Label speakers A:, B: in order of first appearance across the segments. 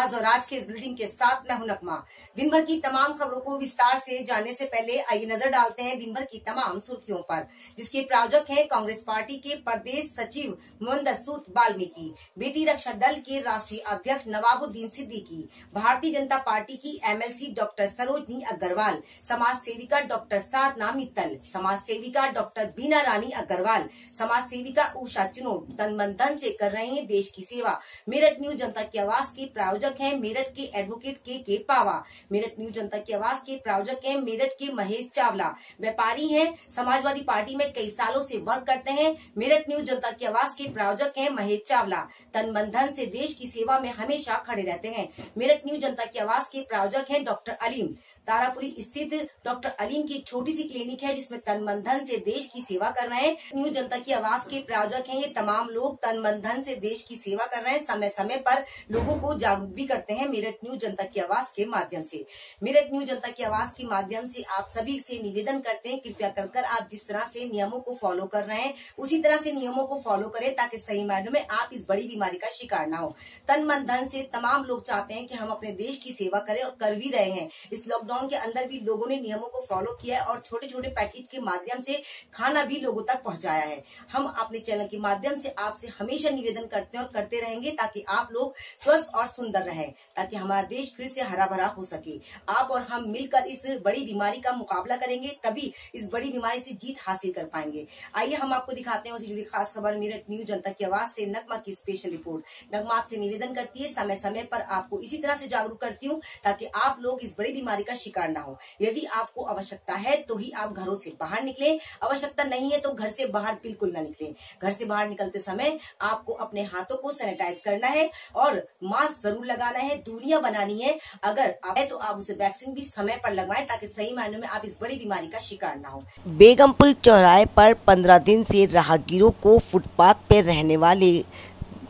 A: राज और आज के इस बुलेटिन के साथ मैं हूं नकमा। दिन भर की तमाम खबरों को विस्तार से जानने से पहले आइए नजर डालते हैं दिन भर की तमाम सुर्खियों पर, जिसके प्रायोजक हैं कांग्रेस पार्टी के प्रदेश सचिव मुहम्मद वाल्मीकि, बेटी रक्षा दल के राष्ट्रीय अध्यक्ष नवाबुद्दीन सिद्दीकी, भारतीय जनता पार्टी की MLC डॉक्टर सरोजनी अग्रवाल, समाज सेविका डॉक्टर साधना मित्तल, समाज सेविका डॉक्टर बीना रानी अग्रवाल, समाज सेविका उषा चिनोट तन मन धन से कर रहे हैं देश की सेवा। मेरठ न्यूज जनता की आवाज के प्रायोजक हैं मेरठ के एडवोकेट के पावा। मेरठ न्यूज जनता की आवाज के प्रायोजक हैं मेरठ के महेश चावला, व्यापारी हैं, समाजवादी पार्टी में कई सालों से वर्क करते हैं। मेरठ न्यूज जनता की आवाज के प्रायोजक हैं महेश चावला, तन मन धन से देश की सेवा में हमेशा खड़े रहते हैं। मेरठ न्यूज जनता की आवाज के प्रायोजक हैं डॉक्टर अलीम, तारापुरी स्थित डॉक्टर अलीम की छोटी सी क्लिनिक है जिसमें तन मन धन से देश की सेवा कर रहे हैं। न्यूज जनता की आवाज के प्रायोजक हैं ये तमाम लोग तन मन धन से देश की सेवा कर रहे हैं, समय समय पर लोगों को जागरूक भी करते हैं मेरठ न्यूज जनता की आवाज के माध्यम से। मेरठ न्यूज जनता की आवाज के माध्यम से आप सभी से निवेदन करते हैं, कृपया कर आप जिस तरह से नियमों को फॉलो कर रहे हैं उसी तरह से नियमों को फॉलो करें ताकि सही मायनों में आप इस बड़ी बीमारी का शिकार ना हो। तन मन धन से तमाम लोग चाहते हैं कि हम अपने देश की सेवा करें और कर भी रहे हैं। इस लॉकडाउन के अंदर भी लोगों ने नियमों को फॉलो किया है और छोटे छोटे पैकेज के माध्यम से खाना भी लोगों तक पहुंचाया है। हम अपने चैनल के माध्यम से आपसे हमेशा निवेदन करते हैं और करते रहेंगे ताकि आप लोग स्वस्थ और सुंदर रहें, ताकि हमारा देश फिर से हरा भरा हो सके। आप और हम मिलकर इस बड़ी बीमारी का मुकाबला करेंगे, तभी इस बड़ी बीमारी से जीत हासिल कर पाएंगे। आइए हम आपको दिखाते हैं उससे जुड़ी खास खबर। मेरठ न्यूज जनता की आवाज से नगमा की स्पेशल रिपोर्ट। नगमा आपसे निवेदन करती है समय समय पर आपको इसी तरह से जागरूक करती हूँ ताकि आप लोग इस बड़ी बीमारी का शिकार ना हो। यदि आपको आवश्यकता है तो ही आप घरों से बाहर निकलें, आवश्यकता नहीं है तो घर से बाहर बिल्कुल न निकलें। घर से बाहर निकलते समय आपको अपने हाथों को सैनिटाइज करना है और मास्क जरूर लगाना है, दूरियां बनानी है। अगर आप है तो आप उसे वैक्सीन भी समय पर लगवाएं ताकि सही मायनों में आप इस बड़ी बीमारी का शिकार ना हो।
B: बेगमपुल चौराहे पर 15 दिन से राहगीरों को फुटपाथ पर रहने वाले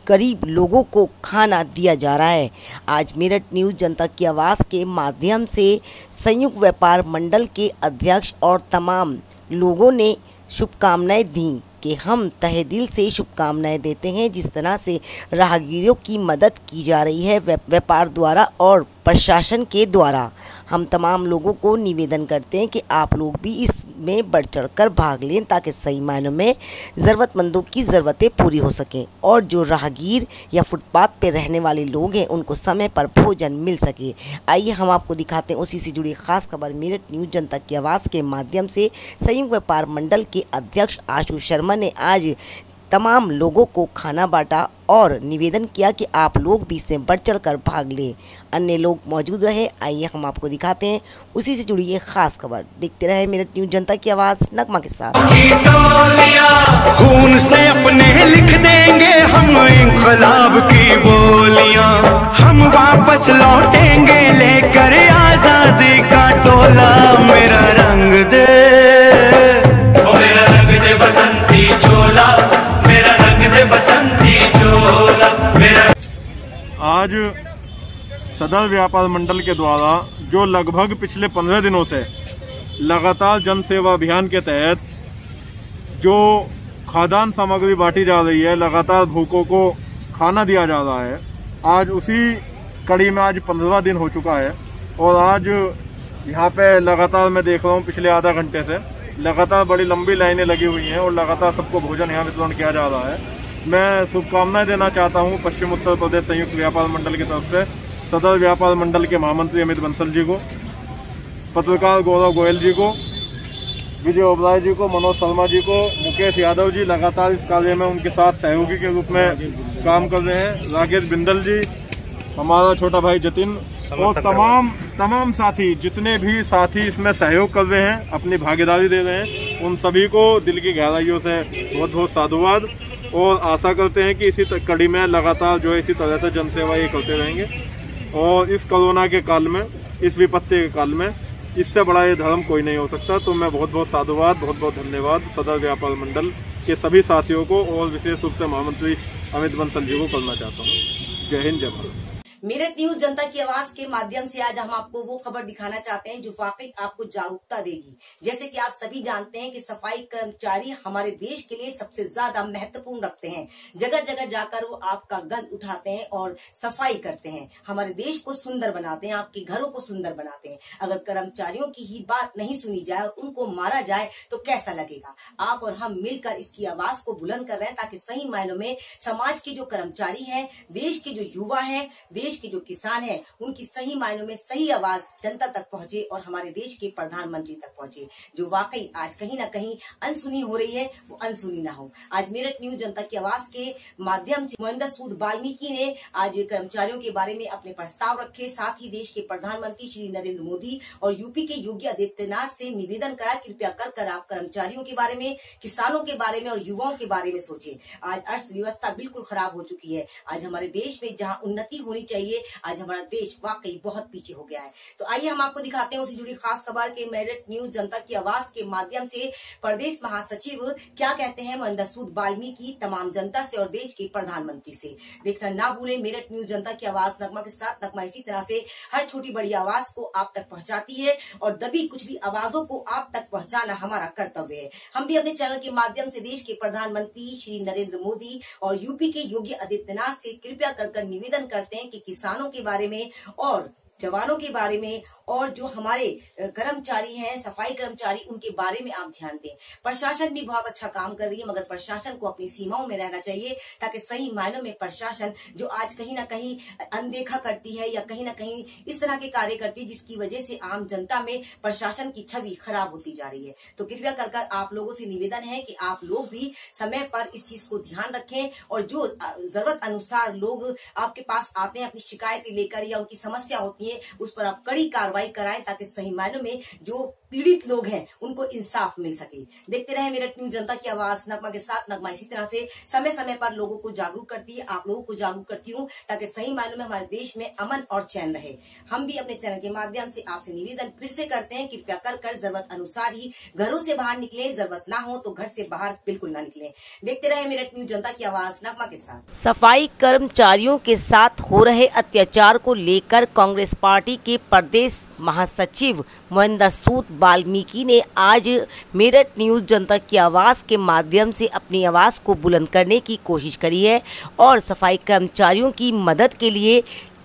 B: गरीब लोगों को खाना दिया जा रहा है। आज मेरठ न्यूज जनता की आवाज़ के माध्यम से संयुक्त व्यापार मंडल के अध्यक्ष और तमाम लोगों ने शुभकामनाएं दी कि हम तहे दिल से शुभकामनाएं देते हैं। जिस तरह से राहगीरों की मदद की जा रही है व्यापार द्वारा और प्रशासन के द्वारा, हम तमाम लोगों को निवेदन करते हैं कि आप लोग भी इसमें बढ़ चढ़कर भाग लें ताकि सही मायनों में ज़रूरतमंदों की ज़रूरतें पूरी हो सकें और जो राहगीर या फुटपाथ पे रहने वाले लोग हैं उनको समय पर भोजन मिल सके। आइए हम आपको दिखाते हैं उसी से जुड़ी खास खबर। मेरठ न्यूज जनता की आवाज़ के माध्यम से संयुक्त व्यापार मंडल के अध्यक्ष आशु शर्मा ने आज तमाम लोगों को खाना बांटा और निवेदन किया कि आप लोग भी इसमें बढ़ चढ़ कर भाग लें। अन्य लोग मौजूद रहे। आइए हम आपको दिखाते हैं उसी से जुड़ी ये खास खबर। देखते रहे मेरठ न्यूज जनता की आवाज़ नगमा के साथ।
C: खून से अपने लिख देंगे हम इंकलाब की बोलियां, हम वापस लौटेंगे लेकर आजादी का टोला। मेरा रंग दे, मेरा रंग दे बसंती चोला, मेरा रंग दे बसंती चोला।
D: आज सदर व्यापार मंडल के द्वारा जो लगभग पिछले 15 दिनों से लगातार जन सेवा अभियान के तहत जो खाद्यान्न सामग्री बांटी जा रही है, लगातार भूखों को खाना दिया जा रहा है, आज उसी कड़ी में आज 15वां दिन हो चुका है। और आज यहाँ पे लगातार मैं देख रहा हूँ पिछले आधा घंटे से लगातार बड़ी लंबी लाइनें लगी हुई हैं और लगातार सबको भोजन यहाँ वितरण किया जा रहा है। मैं शुभकामनाएं देना चाहता हूँ पश्चिम उत्तर प्रदेश संयुक्त व्यापार मंडल की तरफ से सदर व्यापार मंडल के महामंत्री अमित बंसल जी को, पत्रकार गौरव गोयल जी को, विजय ओबराय जी को, मनोज शर्मा जी को, मुकेश यादव जी लगातार इस कार्य में उनके साथ सहयोगी के रूप में काम कर रहे हैं, राकेश बिंदल जी, हमारा छोटा भाई जतिन और तमाम साथी, जितने भी साथी इसमें सहयोग कर रहे हैं, अपनी भागीदारी दे रहे हैं, उन सभी को दिल की गहराइयों से बहुत बहुत साधुवाद। और आशा करते हैं कि इसी कड़ी में लगातार जो है इसी तरह से जनसेवा ये करते रहेंगे और इस कोरोना के काल में, इस विपत्ति के काल में इससे बड़ा ये धर्म कोई नहीं हो सकता। तो मैं बहुत बहुत साधुवाद, बहुत बहुत धन्यवाद सदर व्यापार मंडल के सभी साथियों को और विशेष रूप से महामंत्री अमित बंसल जी को करना चाहता हूँ। जय हिंद, जय भारत।
A: मेरठ न्यूज जनता की आवाज के माध्यम से आज हम आपको वो खबर दिखाना चाहते हैं जो वाकई आपको जागरूकता देगी। जैसे कि आप सभी जानते हैं कि सफाई कर्मचारी हमारे देश के लिए सबसे ज्यादा महत्वपूर्ण रखते हैं। जगह जगह जाकर वो आपका गंद उठाते हैं और सफाई करते हैं, हमारे देश को सुंदर बनाते हैं, आपके घरों को सुंदर बनाते हैं। अगर कर्मचारियों की ही बात नहीं सुनी जाए और उनको मारा जाए तो कैसा लगेगा। आप और हम मिलकर इसकी आवाज को बुलंद कर रहे हैं ताकि सही मायनों में समाज के जो कर्मचारी हैं, देश के जो युवा हैं, देश के जो किसान हैं, उनकी सही मायनों में सही आवाज जनता तक पहुंचे और हमारे देश के प्रधानमंत्री तक पहुंचे। जो वाकई आज कहीं ना कहीं अनसुनी हो रही है वो अनसुनी ना हो। आज मेरठ न्यूज जनता की आवाज के माध्यम से मोहिंदर सूद वाल्मीकि ने आज कर्मचारियों के बारे में अपने प्रस्ताव रखे। साथ ही देश के प्रधानमंत्री श्री नरेंद्र मोदी और यूपी के योगी आदित्यनाथ से निवेदन करा, कृपया कर आप कर्मचारियों के बारे में, किसानों के बारे में और युवाओं के बारे में सोचे। आज अर्थव्यवस्था बिल्कुल खराब हो चुकी है। आज हमारे देश में जहाँ उन्नति होनी चाहिए, आज हमारा देश वाकई बहुत पीछे हो गया है। तो आइए हम आपको दिखाते हैं उसी जुड़ी खास खबर के मेरठ न्यूज जनता की आवाज के माध्यम से प्रदेश महासचिव क्या कहते हैं मोहिंदर सूद वाल्मीकि तमाम जनता से और देश के प्रधानमंत्री से। देखना ना भूलें मेरठ न्यूज जनता की आवाज नगमा के साथ। नगमा इसी तरह से हर छोटी बड़ी आवाज को आप तक पहुंचाती है और दबी कुचली आवाजों को आप तक पहुंचाना हमारा कर्तव्य है। हम भी अपने चैनल के माध्यम से देश के प्रधानमंत्री श्री नरेंद्र मोदी और यूपी के योगी आदित्यनाथ से कृपया कर निवेदन करते हैं कि किसानों के बारे में और जवानों के बारे में और जो हमारे कर्मचारी हैं, सफाई कर्मचारी, उनके बारे में आप ध्यान दें। प्रशासन भी बहुत अच्छा काम कर रही है, मगर प्रशासन को अपनी सीमाओं में रहना चाहिए ताकि सही मायनों में प्रशासन जो आज कहीं ना कहीं अनदेखा करती है या कहीं ना कहीं इस तरह के कार्य करती है जिसकी वजह से आम जनता में प्रशासन की छवि खराब होती जा रही है। तो कृपया कर आप लोगों से निवेदन है कि आप लोग भी समय पर इस चीज को ध्यान रखें और जो जरूरत अनुसार लोग आपके पास आते हैं अपनी शिकायतें लेकर या उनकी समस्या होती है उस पर आप कड़ी कार्रवाई कराएं ताकि सही मायनों में जो पीड़ित लोग हैं उनको इंसाफ मिल सके। देखते रहे मेरठ न्यूज जनता की आवाज नगमा के साथ। नगमा इसी तरह से समय समय पर लोगों को जागरूक करती है, आप लोगों को जागरूक करती हूँ ताकि सही मायनों में हमारे देश में अमन और चैन रहे। हम भी अपने चैनल के माध्यम से आपसे निवेदन फिर से करते हैं, कृपया कर जरूरत अनुसार ही घरों से बाहर निकले, जरूरत ना हो तो घर से बाहर बिल्कुल ना निकले। देखते रहे मेरठ न्यूज जनता की आवाज नगमा के साथ।
B: सफाई कर्मचारियों के साथ हो रहे अत्याचार को लेकर कांग्रेस पार्टी के प्रदेश महासचिव मोहिंदर सूद वाल्मीकि ने आज मेरठ न्यूज जनता की आवाज़ के माध्यम से अपनी आवाज़ को बुलंद करने की कोशिश करी है और सफाई कर्मचारियों की मदद के लिए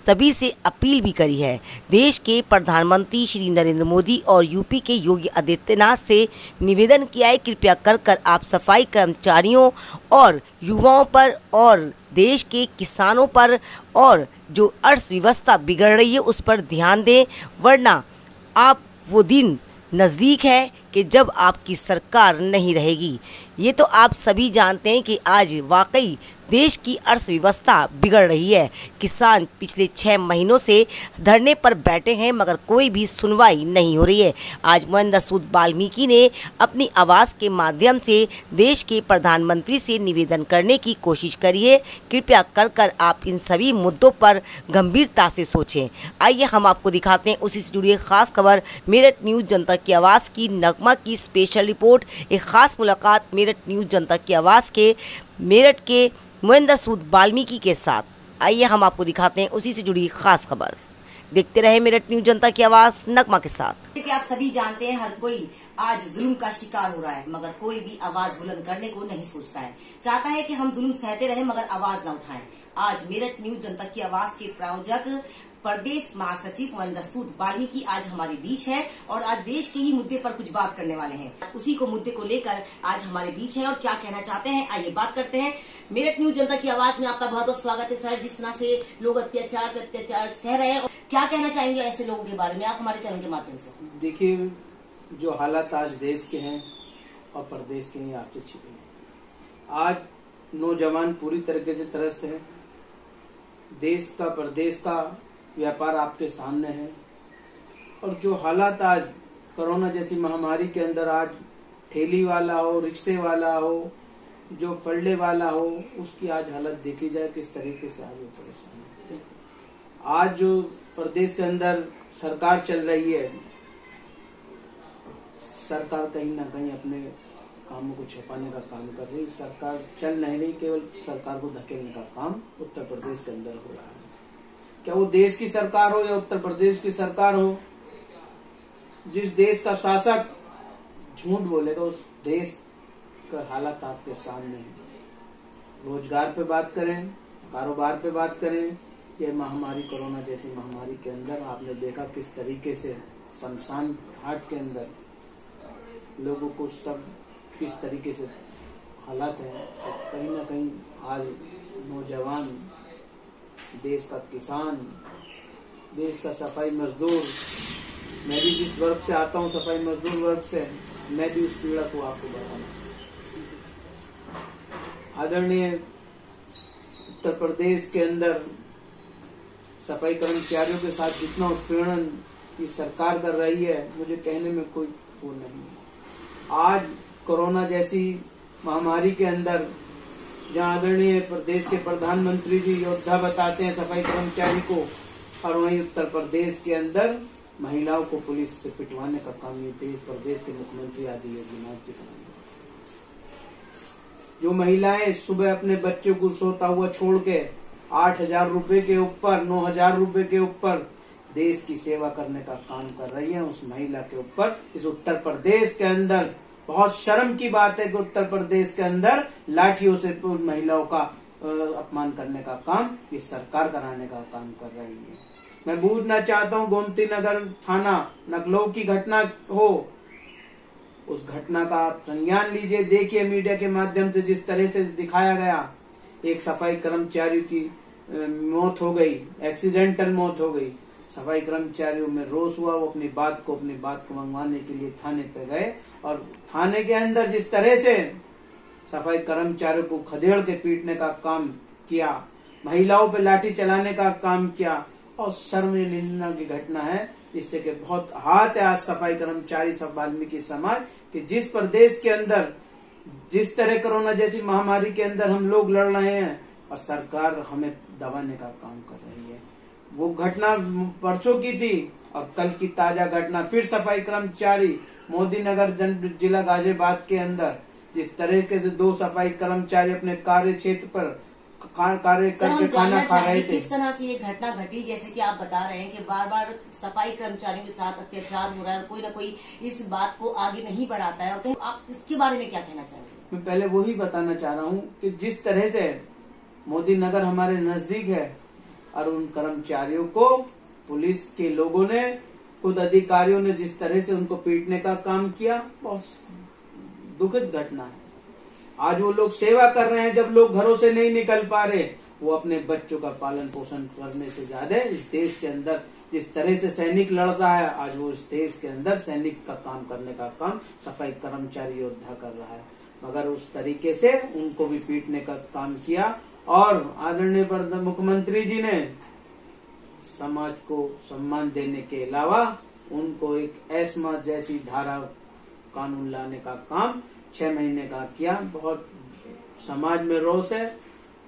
B: सभी से अपील भी करी है। देश के प्रधानमंत्री श्री नरेंद्र मोदी और यूपी के योगी आदित्यनाथ से निवेदन किया है, कृपया कर आप सफाई कर्मचारियों और युवाओं पर और देश के किसानों पर और जो अर्थव्यवस्था बिगड़ रही है उस पर ध्यान दें, वरना आप वो दिन नज़दीक है कि जब आपकी सरकार नहीं रहेगी। ये तो आप सभी जानते हैं कि आज वाकई देश की अर्थव्यवस्था बिगड़ रही है। किसान पिछले 6 महीनों से धरने पर बैठे हैं मगर कोई भी सुनवाई नहीं हो रही है। आज मोहिंदर सूद वाल्मीकि ने अपनी आवाज़ के माध्यम से देश के प्रधानमंत्री से निवेदन करने की कोशिश करी है, कृपया कर आप इन सभी मुद्दों पर गंभीरता से सोचें। आइए हम आपको दिखाते हैं उसी से जुड़ी खास खबर मेरठ न्यूज़ जनता की आवाज़ की नगमा की स्पेशल रिपोर्ट। एक खास मुलाकात मेरठ न्यूज़ जनता की आवाज़ के मेरठ के मोहिंदर सूद वाल्मीकि के साथ। आइए हम आपको दिखाते हैं उसी से जुड़ी खास खबर। देखते रहे मेरठ न्यूज जनता की आवाज नगमा के साथ।
A: कि आप सभी जानते हैं हर कोई आज जुल्म का शिकार हो रहा है मगर कोई भी आवाज बुलंद करने को नहीं सोचता है, चाहता है कि हम जुल्म सहते रहे मगर आवाज न उठाएं। आज मेरठ न्यूज जनता की आवाज के प्रायोजक प्रदेश महासचिव मोहिंदर सूद वाल्मीकि आज हमारे बीच है और आज देश के ही मुद्दे पर कुछ बात करने वाले हैं। उसी को मुद्दे को लेकर आज हमारे बीच है और क्या कहना चाहते हैं आइए बात करते हैं। मेरठ न्यूज जनता की आवाज में आपका बहुत बहुत स्वागत है सर। जिस तरह से लोग अत्याचार पे अत्याचार सह रहे हैं, क्या कहना चाहेंगे ऐसे लोगों के बारे में आप हमारे चैनल के माध्यम से?
E: देखिए, जो हालात आज देश के हैं और प्रदेश के हैं आपसे छिपे हैं। आज नौजवान पूरी तरीके से त्रस्त है। देश का प्रदेश का व्यापार आपके सामने है और जो हालात आज कोरोना जैसी महामारी के अंदर आज ठेली वाला हो, रिक्शे वाला हो, जो फल्ले वाला हो, उसकी आज हालत देखी जाए किस तरीके से आज वो परेशान है। आज जो प्रदेश के अंदर सरकार चल रही है, सरकार कहीं ना कहीं अपने कामों को छुपाने का काम कर रही है। सरकार चल नहीं रही, केवल सरकार को धकेलने का काम उत्तर प्रदेश के अंदर हो रहा है। क्या वो देश की सरकार हो या उत्तर प्रदेश की सरकार हो, जिस देश का शासक झूठ बोलेगा उस देश का हालत आपके सामने है। रोजगार पे बात करें, कारोबार पे बात करें, ये महामारी कोरोना जैसी महामारी के अंदर आपने देखा किस तरीके से शमशान घाट के अंदर लोगों को सब किस तरीके से हालात है। तो कहीं ना कहीं आज नौजवान, देश का किसान, देश का सफाई मजदूर, मैं भी जिस वर्ग से आता हूँ सफाई मजदूर वर्ग से, मैं भी उस पीड़ा को आपको बताऊँ। आदरणीय उत्तर प्रदेश के अंदर सफाई कर्मचारियों के साथ जितना उत्पीड़न की सरकार कर रही है, मुझे कहने में कोई वो नहीं है। आज कोरोना जैसी महामारी के अंदर जहां आदरणीय प्रदेश के प्रधानमंत्री जी योद्धा बताते हैं सफाई कर्मचारी को, और वहीं उत्तर प्रदेश के अंदर महिलाओं को पुलिस से पिटवाने का काम ये देश प्रदेश के मुख्यमंत्री आदि योगीनाथ जी करेंगे। जो महिलाएं सुबह अपने बच्चों को सोता हुआ छोड़ के 8,000 रुपए के ऊपर, 9,000 रुपए के ऊपर देश की सेवा करने का काम कर रही है, उस महिला के ऊपर इस उत्तर प्रदेश के अंदर बहुत शर्म की बात है कि उत्तर प्रदेश के अंदर लाठियों से महिलाओं का अपमान करने का काम ये सरकार कराने का काम कर रही है। मैं पूछना चाहता हूँ, गोमती नगर थाना नकलऊ की घटना हो, उस घटना का आप संज्ञान लीजिए। देखिए मीडिया के माध्यम से जिस तरह से दिखाया गया, एक सफाई कर्मचारी की मौत हो गई, एक्सीडेंटल मौत हो गई। सफाई कर्मचारियों में रोष हुआ, वो अपनी बात को मंगवाने के लिए थाने पे गए, और थाने के अंदर जिस तरह से सफाई कर्मचारियों को खदेड़ के पीटने का काम किया, महिलाओं पे लाठी चलाने का काम किया, और शर्मनिंदा की घटना है, जिससे कि बहुत हाथ है आज सफाई कर्मचारी सब वाल्मीकि समाज कि जिस प्रदेश के अंदर जिस तरह कोरोना जैसी महामारी के अंदर हम लोग लड़ रहे हैं और सरकार हमें दबाने का काम कर रही है। वो घटना परसों की थी और कल की ताजा घटना फिर सफाई कर्मचारी मोदी नगर जिला गाजियाबाद के अंदर जिस तरीके से 2 सफाई कर्मचारी अपने कार्य क्षेत्र पर कार्य करके खाना खा रहे थे।
A: किस तरह से ये घटना घटी, जैसे कि आप बता रहे हैं कि बार बार सफाई कर्मचारियों के साथ अत्याचार हो रहा है, कोई ना कोई इस बात को आगे नहीं बढ़ाता है, और आप इसके बारे में क्या कहना चाहेंगे?
E: मैं पहले वही बताना चाह रहा हूँ कि जिस तरह से मोदी नगर हमारे नजदीक है और उन कर्मचारियों को पुलिस के लोगों ने, खुद अधिकारियों ने जिस तरह से उनको पीटने का काम किया, बहुत दुखद घटना है। आज वो लोग सेवा कर रहे हैं, जब लोग घरों से नहीं निकल पा रहे, वो अपने बच्चों का पालन पोषण करने से ज्यादा इस देश के अंदर जिस तरह से सैनिक लड़ता है, आज वो इस देश के अंदर सैनिक का काम करने का काम सफाई कर्मचारी योद्धा कर रहा है। मगर उस तरीके से उनको भी पीटने का काम किया, और आदरणीय मुख्यमंत्री जी ने समाज को सम्मान देने के अलावा उनको एक एस्मा जैसी धारा कानून लाने का काम 6 महीने का किया। बहुत समाज में रोष है,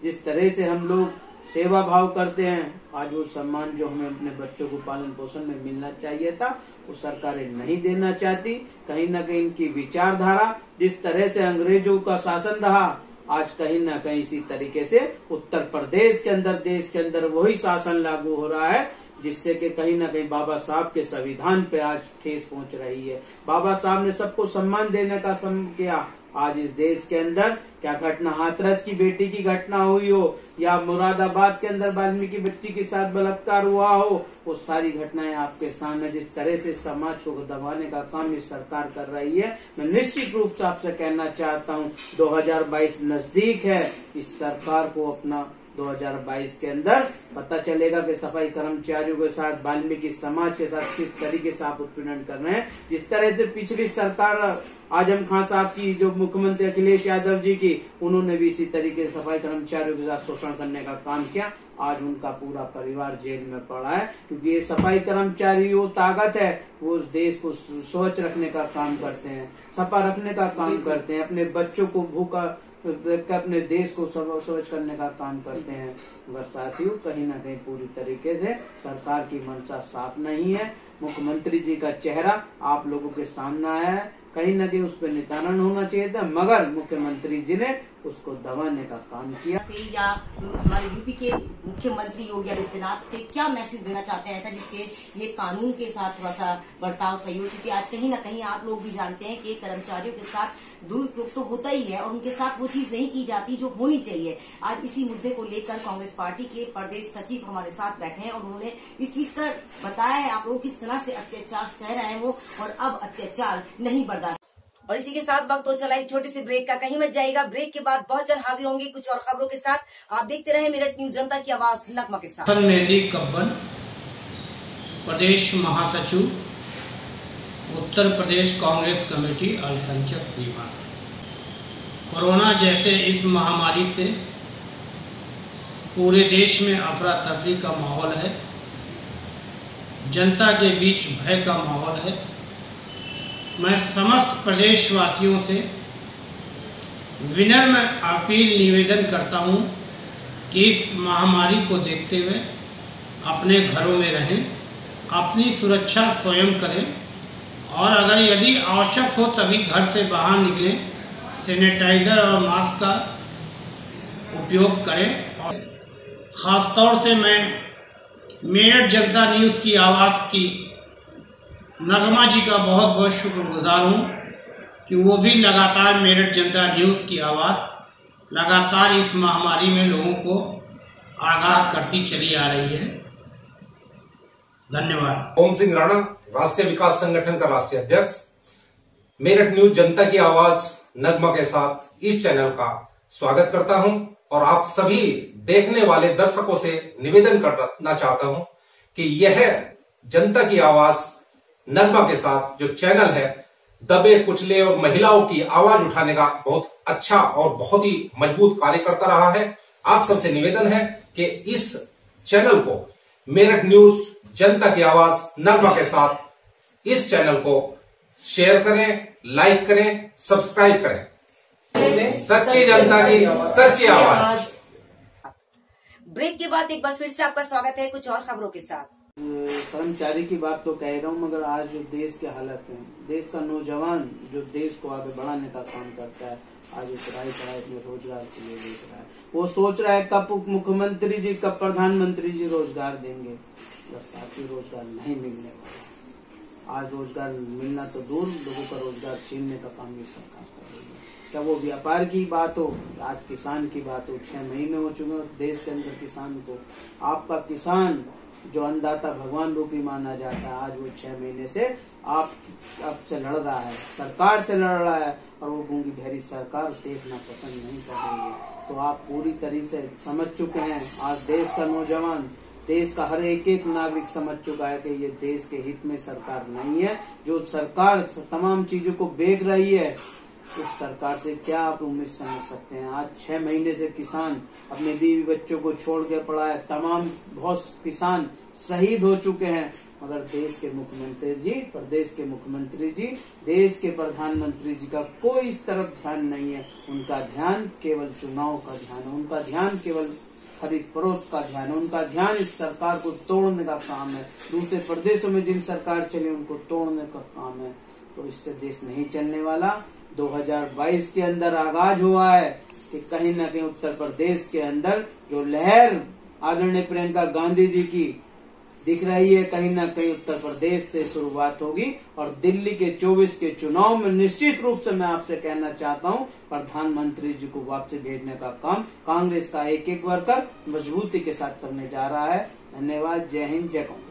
E: जिस तरह से हम लोग सेवा भाव करते हैं, आज वो सम्मान जो हमें अपने बच्चों को पालन पोषण में मिलना चाहिए था, वो सरकारें नहीं देना चाहती। कहीं न कहीं इनकी विचारधारा, जिस तरह से अंग्रेजों का शासन रहा, आज कहीं न कहीं इसी तरीके से उत्तर प्रदेश के अंदर, देश के अंदर वही शासन लागू हो रहा है, जिससे कि कहीं न कहीं बाबा साहब के संविधान पे आज ठेस पहुंच रही है। बाबा साहब ने सबको सम्मान देने का किया, आज इस देश के अंदर क्या घटना, हाथरस की बेटी की घटना हुई हो या मुरादाबाद के अंदर वाल्मीकि बच्ची के साथ बलात्कार हुआ हो, वो सारी घटनाएं आपके सामने जिस तरह से समाज को दबाने का काम ये सरकार कर रही है। मैं निश्चित रूप से आपसे कहना चाहता हूँ, 2022 नजदीक है, इस सरकार को अपना 2022 के अंदर पता चलेगा कि सफाई कर्मचारियों के साथ, वाल्मीकि समाज के साथ किस तरीके से आप उत्पीड़न कर रहे हैं। जिस तरह से पिछली सरकार आजम खान साहब की, जो मुख्यमंत्री अखिलेश यादव जी की, उन्होंने भी इसी तरीके से सफाई कर्मचारियों के साथ शोषण करने का काम किया। आज उनका पूरा परिवार जेल में पड़ा है, क्योंकि ये सफाई कर्मचारी वो ताकत है, वो उस देश को स्वच्छ रखने का काम करते हैं, सफा रखने का काम करते हैं, अपने बच्चों को भूखा अपने देश को स्वच्छ करने का काम करते हैं। मगर साथियों, कहीं ना कहीं पूरी तरीके से सरकार की मंशा साफ नहीं है। मुख्यमंत्री जी का चेहरा आप लोगों के सामने आया है, कहीं ना कहीं उस पर निदान होना चाहिए था, मगर मुख्यमंत्री जी ने उसको दबाने का काम किया।
A: या हमारे यूपी के मुख्यमंत्री योगी आदित्यनाथ से क्या मैसेज देना चाहते हैं ऐसा जिसके ये कानून के साथ थोड़ा सा बर्ताव सही हो, क्योंकि आज कहीं ना कहीं आप लोग भी जानते हैं कि कर्मचारियों के साथ दुरुपयोग तो होता ही है और उनके साथ वो चीज नहीं की जाती जो होनी चाहिए। आज इसी मुद्दे को लेकर कांग्रेस पार्टी के प्रदेश सचिव हमारे साथ बैठे हैं और उन्होंने इस चीज का बताया है आप लोग किस तरह से अत्याचार सह रहे हैं वो और अब अत्याचार नहीं बर्दाश्त। और इसी के साथ वक्त तो चला एक छोटे से ब्रेक का, कहीं मत जाएगा। ब्रेक के बाद बहुत जल्द हाजिर होंगे कुछ और खबरों के साथ। आप देखते रहे मेरठ न्यूज, जनता की आवाज, नगमा के साथ।
F: मेहदी कब्बन, प्रदेश महासचिव, उत्तर प्रदेश कांग्रेस कमेटी अल्पसंख्यक विभाग। कोरोना जैसे इस महामारी से पूरे देश में अफरा तफरी का माहौल है, जनता के बीच भय का माहौल है। मैं समस्त प्रदेशवासियों से विनम्र अपील निवेदन करता हूं कि इस महामारी को देखते हुए अपने घरों में रहें, अपनी सुरक्षा स्वयं करें और अगर यदि आवश्यक हो तभी घर से बाहर निकलें, सैनिटाइज़र और मास्क का उपयोग करें। और ख़ासतौर से मैं मेरठ जनता न्यूज़ की आवाज़ की नगमा जी का बहुत बहुत शुक्रगुजार हूँ कि वो भी लगातार मेरठ जनता न्यूज़ की आवाज़ लगातार इस महामारी में लोगों को आगाह करती चली आ रही है। धन्यवाद।
G: ओम सिंह राणा, राष्ट्रीय विकास संगठन का राष्ट्रीय अध्यक्ष। मेरठ न्यूज जनता की आवाज नगमा के साथ इस चैनल का स्वागत करता हूं और आप सभी देखने वाले दर्शकों से निवेदन करना चाहता हूं कि यह जनता की आवाज नगमा के साथ जो चैनल है, दबे कुचले और महिलाओं की आवाज उठाने का बहुत अच्छा और बहुत ही मजबूत कार्य करता रहा है। आप सबसे निवेदन है कि इस चैनल को मेरठ न्यूज जनता की आवाज नगमा के साथ इस चैनल को शेयर करें, लाइक करें, सब्सक्राइब करें। सच्ची जनता की सच्ची आवाज।
A: ब्रेक के बाद एक बार फिर से आपका स्वागत है कुछ और खबरों के साथ।
E: कर्मचारी की बात तो कह रहा हूँ, मगर आज जो देश के हालत है, देश का नौजवान जो देश को आगे बढ़ाने का काम करता है, आज पढ़ाई में रोजगार के लिए देख रहा है। वो सोच रहा है कब मुख्यमंत्री जी, कब प्रधानमंत्री जी रोजगार देंगे, अगर साथी रोजगार नहीं मिलने वाला। आज रोजगार मिलना तो दूर, लोगों का रोजगार छीनने का काम भी सरकार कर रही है। क्या वो व्यापार की बात हो, आज किसान की बात हो, 6 महीने हो चुके देश के अंदर किसान को। आपका किसान जो अन्नदाता भगवान रूपी माना जाता है, आज वो 6 महीने से आपसे लड़ रहा है, सरकार से लड़ रहा है और वो गूंगी बहरी सरकार देखना पसंद नहीं कर रही है। तो आप पूरी तरीके से समझ चुके हैं, आज देश का नौजवान, देश का हर एक नागरिक समझ चुका है कि ये देश के हित में सरकार नहीं है। जो सरकार तमाम चीजों को बेच रही है, उस सरकार से क्या आप उम्मीद समझ सकते हैं। आज 6 महीने से किसान अपने बीवी बच्चों को छोड़ के पड़ा है, तमाम बहुत किसान शहीद हो चुके हैं, मगर देश के मुख्यमंत्री जी, प्रदेश के मुख्यमंत्री जी, देश के प्रधानमंत्री जी का कोई इस तरफ ध्यान नहीं है। उनका ध्यान केवल चुनाव का ध्यान है, उनका ध्यान केवल खरीद फरोख्त का ध्यान है, उनका ध्यान इस सरकार को तोड़ने का काम है। दूसरे प्रदेशों में जिन सरकार चली उनको तोड़ने का काम है। तो इससे देश नहीं चलने वाला। 2022 के अंदर आगाज हुआ है कि कहीं न कहीं उत्तर प्रदेश के अंदर जो लहर आदरणीय प्रियंका गांधी जी की दिख रही है, कहीं न कहीं उत्तर प्रदेश से शुरुआत होगी और दिल्ली के 24 के चुनाव में निश्चित रूप से मैं आपसे कहना चाहता हूं, प्रधानमंत्री जी को वापसी भेजने का काम कांग्रेस का एक वर्कर मजबूती के साथ करने जा रहा है। धन्यवाद। जय हिंद, जय कांग्रेस।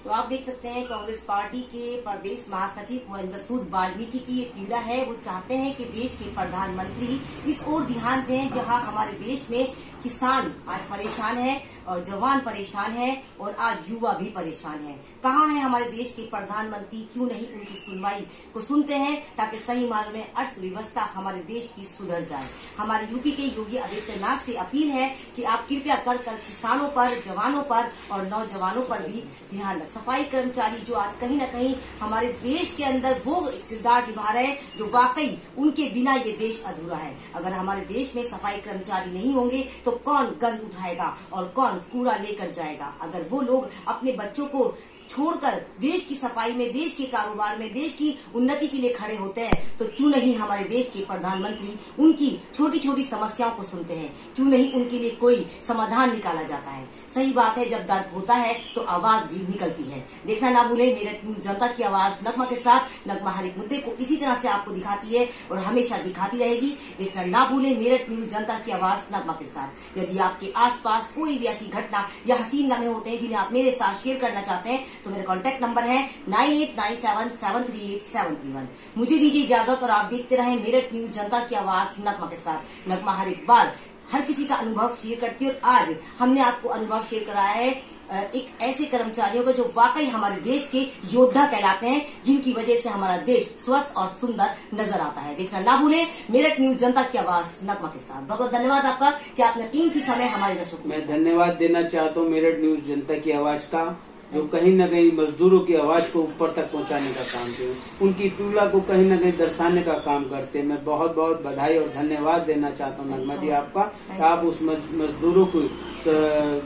A: तो आप देख सकते हैं कांग्रेस पार्टी के प्रदेश महासचिव मसूद वाल्मीकि की ये पीड़ा है। वो चाहते हैं कि देश के प्रधानमंत्री इस ओर ध्यान दें जहां हमारे देश में किसान आज परेशान है और जवान परेशान है और आज युवा भी परेशान है। कहाँ है हमारे देश के प्रधानमंत्री, क्यों नहीं उनकी सुनवाई को सुनते हैं ताकि सही मायनों में अर्थव्यवस्था हमारे देश की सुधर जाए। हमारे यूपी के योगी आदित्यनाथ से अपील है कि आप कृपया कर किसानों पर, जवानों पर और नौजवानों पर भी ध्यान रखें। सफाई कर्मचारी जो आज कहीं न कहीं हमारे देश के अंदर वो किरदार निभा रहे हैं जो वाकई उनके बिना ये देश अधूरा है। अगर हमारे देश में सफाई कर्मचारी नहीं होंगे तो कौन गंद उठाएगा और कौन कूड़ा लेकर जाएगा। अगर वो लोग अपने बच्चों को छोड़कर देश की सफाई में, देश के कारोबार में, देश की उन्नति के लिए खड़े होते हैं, तो क्यों नहीं हमारे देश के प्रधानमंत्री उनकी छोटी छोटी समस्याओं को सुनते हैं, क्यों नहीं उनके लिए कोई समाधान निकाला जाता है। सही बात है, जब दर्द होता है तो आवाज भी निकलती है। देखना ना भूले मेरठ न्यूज जनता की आवाज नगमा के साथ। नगमा हर एक मुद्दे को इसी तरह से आपको दिखाती है और हमेशा दिखाती रहेगी। देखना ना भूले मेरठ न्यूज जनता की आवाज नगमा के साथ। यदि आपके आसपास कोई भी ऐसी घटना या हसीन लम्हे होते हैं जिन्हें आप मेरे साथ शेयर करना चाहते हैं तो मेरा कॉन्टैक्ट नंबर है 9897738731। मुझे दीजिए इजाजत और आप देखते रहें मेरठ न्यूज जनता की आवाज नगमा के साथ। नगमा हर एक बार हर किसी का अनुभव शेयर करती है और आज हमने आपको अनुभव शेयर कराया है एक ऐसे कर्मचारियों का जो वाकई हमारे देश के योद्धा कहलाते हैं, जिनकी वजह से हमारा देश स्वस्थ और सुंदर नजर आता है। देखना ना भूलें मेरठ न्यूज जनता की आवाज नगमा के साथ। बहुत बहुत धन्यवाद आपका कि आपने कीमती समय हमारे दर्शकों।
E: मैं धन्यवाद देना चाहता हूँ मेरठ न्यूज जनता की आवाज का, जो कहीं न कहीं मजदूरों की आवाज को ऊपर तक पहुंचाने का काम करते हैं, उनकी पीड़ा को कहीं न कहीं दर्शाने का काम करते हैं। मैं बहुत बहुत बधाई और धन्यवाद देना चाहता हूँ नगमा जी आपका, कि आप उस मजदूरों को,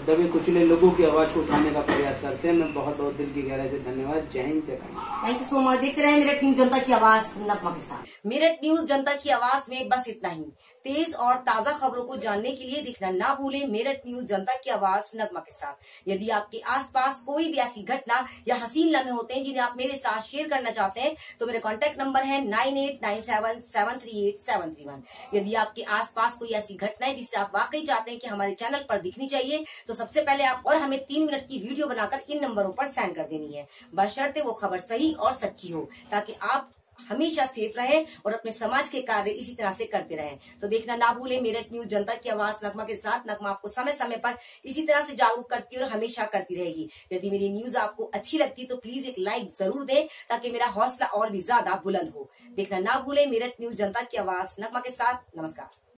E: दबे कुचले लोगों की आवाज को उठाने का प्रयास करते हैं। मैं बहुत बहुत दिल की गहराई से धन्यवाद। जय हिंद, जय Bharat.
A: Thank you so much. देखते रहे मेरठ न्यूज जनता की आवाज नगमा के साथ। मेरठ न्यूज जनता की आवाज में बस इतना ही। तेज और ताजा खबरों को जानने के लिए देखना ना भूलें मेरठ न्यूज जनता की आवाज नगमा के साथ। यदि आपके आसपास कोई भी ऐसी घटना या हसीन लम्हे होते हैं जिन्हें आप मेरे साथ शेयर करना चाहते हैं तो मेरा कॉन्टैक्ट नंबर है 9897738731। यदि आपके आसपास कोई ऐसी घटना है जिससे आप वाकई चाहते हैं कि हमारे चैनल पर दिखनी चाहिए तो सबसे पहले आप और हमें 3 मिनट की वीडियो बनाकर इन नंबरों पर सेंड कर देनी है, बशर्ते वो खबर सही और सच्ची हो, ताकि आप हमेशा सेफ रहें और अपने समाज के कार्य इसी तरह से करते रहें। तो देखना ना भूलें मेरठ न्यूज जनता की आवाज नगमा के साथ। नगमा आपको समय समय पर इसी तरह से जागरूक करती है और हमेशा करती रहेगी। यदि मेरी न्यूज आपको अच्छी लगती है तो प्लीज एक लाइक जरूर दें, ताकि मेरा हौसला और भी ज्यादा बुलंद हो। देखना ना भूलें मेरठ न्यूज जनता की आवाज नगमा के साथ। नमस्कार।